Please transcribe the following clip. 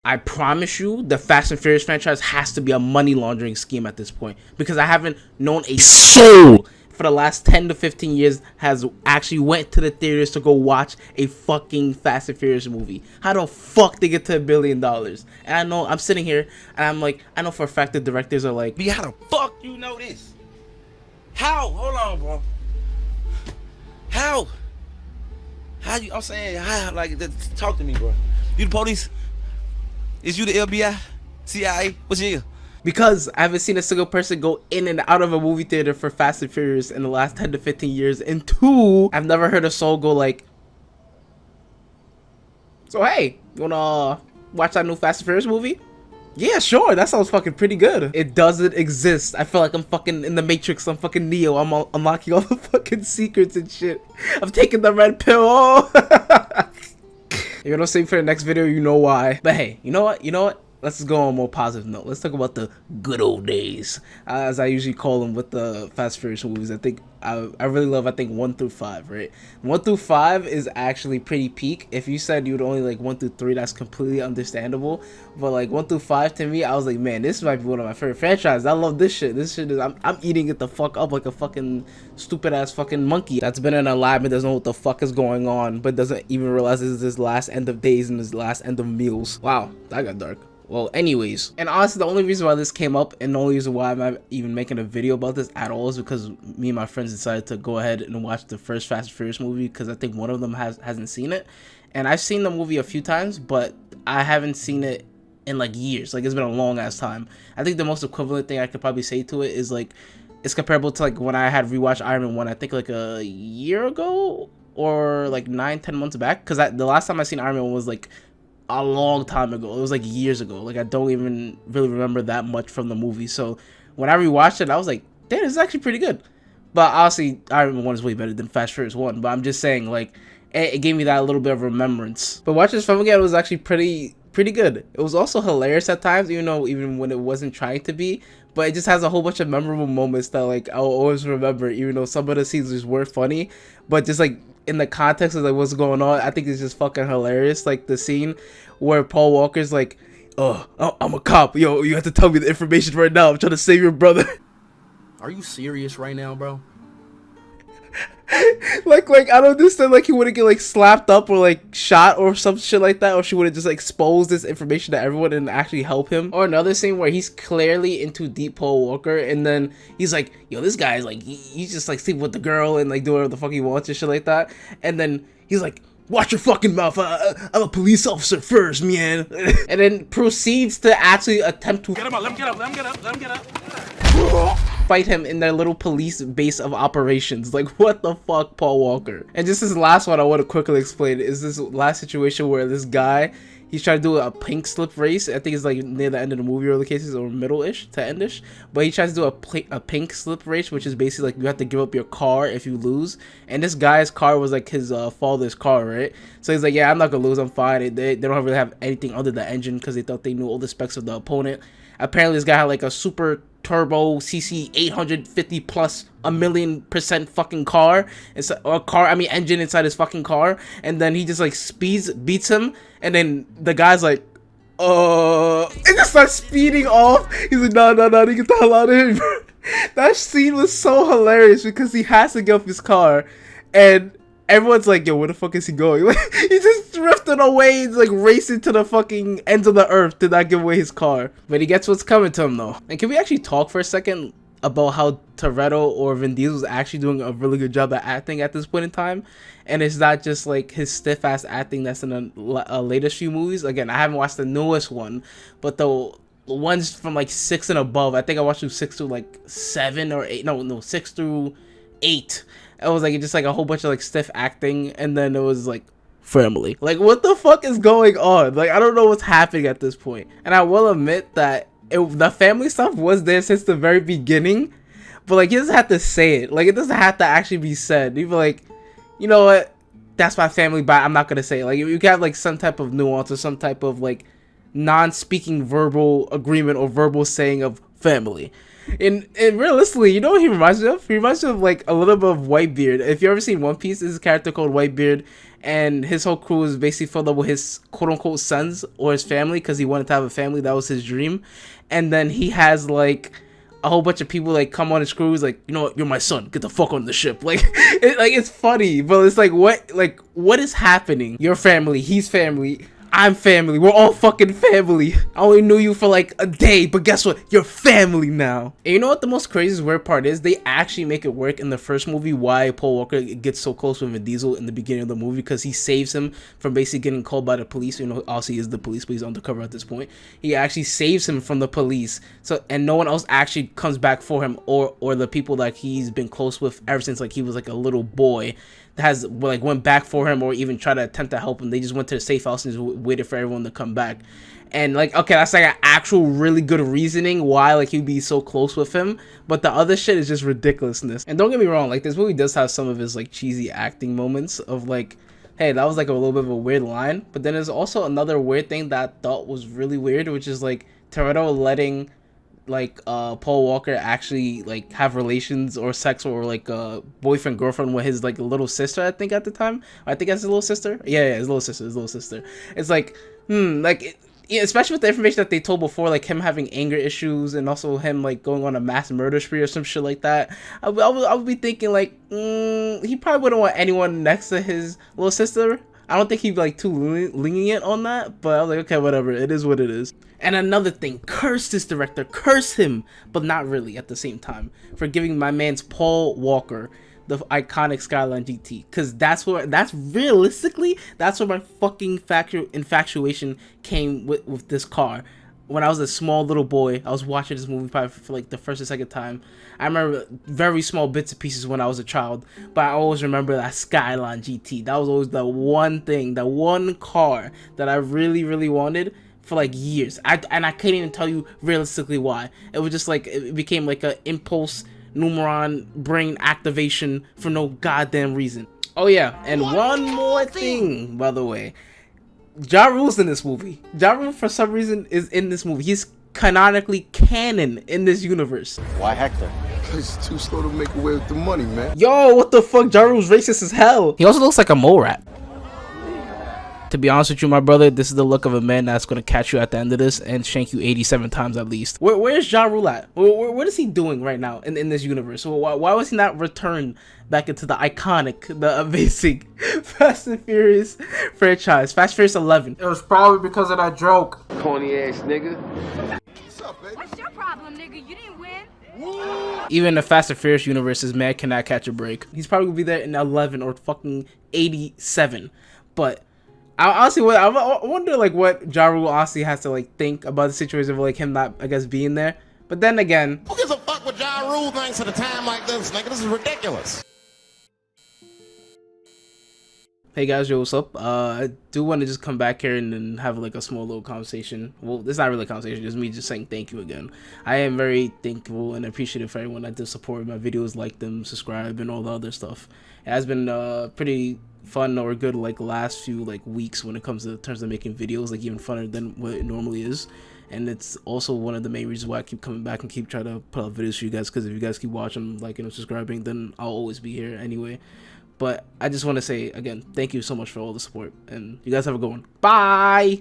I promise you, the Fast and Furious franchise has to be a money laundering scheme at this point, because I haven't known a soul for the last 10 to 15 years has actually went to the theaters to go watch a fucking Fast and Furious movie. How the fuck they get to $1 billion? And I know, I'm sitting here and I'm like, I know for a fact the directors are like, how the fuck you know this? How? Hold on, bro. How you, I'm saying, how, like, talk to me, bro. You the police? Is you the FBI? CIA? What's your? because I haven't seen a single person go in and out of a movie theater for Fast and Furious in the last 10 to 15 years. And two, I've never heard a soul go like, so hey, you wanna watch that new Fast and Furious movie? Yeah, sure, that sounds fucking pretty good. It doesn't exist. I feel like I'm fucking in the Matrix. I'm fucking Neo. I'm unlocking all the fucking secrets and shit. I'm taking the red pill. Oh. If you're not saving for the next video, you know why. But hey, you know what? Let's just go on a more positive note. Let's talk about the good old days, as I usually call them with the Fast and Furious movies. I think I really love, I think 1 through 5, right? 1 through 5 is actually pretty peak. If you said you'd only like 1 through 3, that's completely understandable. But like 1 through 5 to me, I was like, man, this might be one of my favorite franchises. I love this shit. This shit is, I'm eating it the fuck up like a fucking stupid ass fucking monkey that's been in a lab and doesn't know what the fuck is going on, but doesn't even realize this is his last end of days and his last end of meals. Wow, that got dark. Well, anyways, and honestly, the only reason why this came up and the only reason why I'm not even making a video about this at all is because me and my friends decided to go ahead and watch the first Fast and Furious movie, because I think one of them hasn't seen it. And I've seen the movie a few times, but I haven't seen it in like years. Like, it's been a long ass time. I think the most equivalent thing I could probably say to it is like, it's comparable to like when I had rewatched Iron Man 1, I think like a year ago or like 9-10 months back, because the last time I seen Iron Man 1 was like a long time ago. It was like years ago. Like, I don't even really remember that much from the movie. So when I rewatched it, I was like, damn, this is actually pretty good. But obviously Iron Man 1 is way better than Fast Furious 1. But I'm just saying, like, it gave me that little bit of remembrance. But watching this film again, it was actually pretty good. It was also hilarious at times, even when it wasn't trying to be. But it just has a whole bunch of memorable moments that like I'll always remember, even though some of the scenes just weren't funny. But just like in the context of like what's going on, I think it's just fucking hilarious. Like the scene where Paul Walker's like, "Oh, I'm a cop. Yo, you have to tell me the information right now. I'm trying to save your brother." Are you serious right now, bro? like I don't understand, like he wouldn't get like slapped up or like shot or some shit like that, or she would have just like exposed this information to everyone and actually help him. Or another scene where he's clearly into deep Paul Walker, and then he's like, yo, this guy's like, he's just like sleeping with the girl and like doing whatever the fuck he wants and shit like that. And then he's like, watch your fucking mouth, I'm a police officer first, man. And then proceeds to actually attempt to Get him up, let him get up, let him get up, let him get up. fight him in their little police base of operations. Like, what the fuck, Paul Walker? And just this last one I want to quickly explain is this last situation where this guy, he's trying to do a pink slip race. I think it's like near the end of the movie or the cases, or middle-ish to end-ish. But he tries to do a pink slip race, which is basically like you have to give up your car if you lose. And this guy's car was like his father's car, right? So he's like, yeah, I'm not gonna lose, I'm fine. They don't really have anything other than the engine, because they thought they knew all the specs of the opponent. Apparently this guy had like a super turbo CC 850 plus a 1,000,000% fucking car, engine inside his fucking car. And then he just like beats him, and then the guy's like, and just starts speeding off. He's like, no, get the hell out of here. That scene was so hilarious because he has to get off his car, and everyone's like, yo, where the fuck is he going? Like, he's just drifting away. He's like racing to the fucking ends of the earth to not give away his car. But he gets what's coming to him though. And can we actually talk for a second about how Toretto or Vin Diesel is actually doing a really good job at acting at this point in time? And it's not just like his stiff ass acting that's in the latest few movies. Again, I haven't watched the newest one, but the ones from like 6 and above, I think I watched from 6 through like 7 or 8. No, 6 through 8. It was like just like a whole bunch of like stiff acting, and then it was like family. Like, what the fuck is going on? Like, I don't know what's happening at this point. And I will admit that the family stuff was there since the very beginning, but like, he doesn't have to say it. Like, it doesn't have to actually be said. You'd be like, you know what? That's my family, but I'm not gonna say it. Like, you can have like some type of nuance or some type of like non-speaking verbal agreement or verbal saying of family. And realistically, you know what he reminds me of? He reminds me of like a little bit of Whitebeard. If you ever seen One Piece, there's a character called Whitebeard, and his whole crew is basically filled up with his quote-unquote sons or his family, because he wanted to have a family. That was his dream. And then he has like a whole bunch of people like come on his crew. He's like, you know what, you're my son, get the fuck on the ship. Like it's funny, but it's like what is happening? Your family, he's family, I'm family, we're all fucking family. I only knew you for like a day, but guess what, you're family now. And you know what the most crazy weird part is? They actually make it work in the first movie why Paul Walker gets so close with Vin Diesel in the beginning of the movie, because he saves him from basically getting called by the police. You know, obviously he is the police, but he's undercover at this point. He actually saves him from the police, so and no one else actually comes back for him, or the people that he's been close with ever since like he was like a little boy has like went back for him or even tried to attempt to help him. They just went to the safe house and just waited for everyone to come back. And like, okay, that's like an actual really good reasoning why like he'd be so close with him, but the other shit is just ridiculousness. And don't get me wrong, like this movie does have some of his like cheesy acting moments of like, hey, that was like a little bit of a weird line. But then there's also another weird thing that I thought was really weird, which is like Toretto letting like Paul Walker actually like have relations or sex or like boyfriend girlfriend with his like little sister, I think at the time. I think that's his little sister. Yeah, his little sister. It's like yeah, especially with the information that they told before, like him having anger issues and also him like going on a mass murder spree or some shit like that. I would be thinking like he probably wouldn't want anyone next to his little sister. I don't think he'd be like too lenient on that, but I was like, okay, whatever, it is what it is. And another thing, curse this director, curse him, but not really at the same time, for giving my man's Paul Walker the iconic Skyline GT, because that's realistically that's where my fucking infatuation came with this car. When I was a small little boy, I was watching this movie probably for like the first or second time. I remember very small bits and pieces when I was a child, but I always remember that Skyline GT. That was always the one thing, the one car that I really, really wanted for like years. I can't even tell you realistically why. It was just like, it became like a impulse neuron brain activation for no goddamn reason. Oh yeah, and one more thing, by the way. Ja Rule's in this movie. Ja Rule, for some reason, is in this movie. He's canonically canon in this universe. Why Hector? It's too slow to make away with the money, man. Yo, what the fuck? Ja Rule's racist as hell. He also looks like a mole rat. To be honest with you, my brother, this is the look of a man that's gonna catch you at the end of this and shank you 87 times at least. Where's Ja Rule at? What is he doing right now in this universe? Why was he not returned back into the iconic, the amazing Fast and Furious franchise? Fast Furious 11. It was probably because of that joke. Corny ass nigga. What's up, baby? What's your problem, nigga? You didn't win. Even the Fast and Furious universe, is man cannot catch a break. He's probably gonna be there in 11 or fucking 87. But I honestly, I wonder like what Ja Rule honestly has to like think about the situation of like him not, I guess, being there. But then again, Who gives a fuck what Ja Rule thinks at a time like this, nigga? This is ridiculous. hey guys, yo, what's up? I do want to just come back here and then have like a small little conversation. Well, it's not really a conversation, it's me just saying thank you again. I am very thankful and appreciative for everyone that does support my videos, like them, subscribe, and all the other stuff. It has been pretty fun or good like last few like weeks when it comes to terms of making videos, like even funner than what it normally is. And it's also one of the main reasons why I keep coming back and keep trying to put out videos for you guys, because if you guys keep watching, liking, and subscribing, then I'll always be here anyway. But I just want to say again, thank you so much for all the support, and you guys have a good one. Bye.